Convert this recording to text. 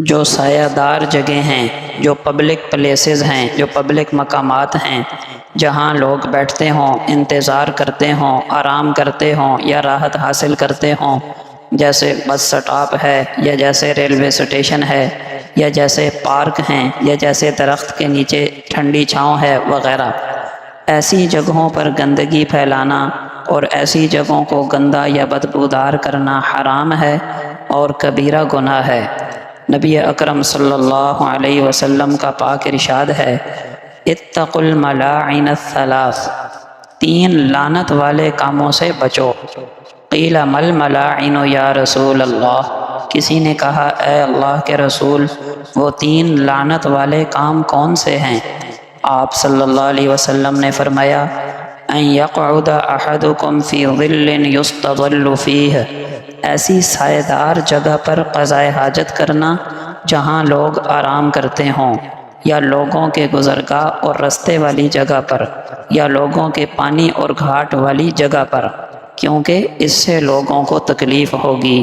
جو سایہ دار جگہیں ہیں، جو پبلک پلیسز ہیں، جو پبلک مقامات ہیں، جہاں لوگ بیٹھتے ہوں، انتظار کرتے ہوں، آرام کرتے ہوں یا راحت حاصل کرتے ہوں، جیسے بس سٹاپ ہے یا جیسے ریلوے اسٹیشن ہے یا جیسے پارک ہیں یا جیسے درخت کے نیچے ٹھنڈی چھاؤں ہے وغیرہ، ایسی جگہوں پر گندگی پھیلانا اور ایسی جگہوں کو گندا یا بدبودار کرنا حرام ہے اور کبیرہ گناہ ہے۔ نبی اکرم صلی اللہ علیہ وسلم کا پاک ارشاد ہے، اتقوا الملاعن الثلاث، 3 لعنت والے کاموں سے بچو۔ قیل مل ملاعن یا رسول اللہ، کسی نے کہا اے اللہ کے رسول وہ 3 لعنت والے کام کون سے ہیں؟ آپ صلی اللہ علیہ وسلم نے فرمایا، ان یقعد احدکم فی ظل یستظل فیہ، ایسی سایہ دار جگہ پر قضائے حاجت کرنا جہاں لوگ آرام کرتے ہوں، یا لوگوں کے گزرگاہ اور رستے والی جگہ پر، یا لوگوں کے پانی اور گھاٹ والی جگہ پر، کیونکہ اس سے لوگوں کو تکلیف ہوگی۔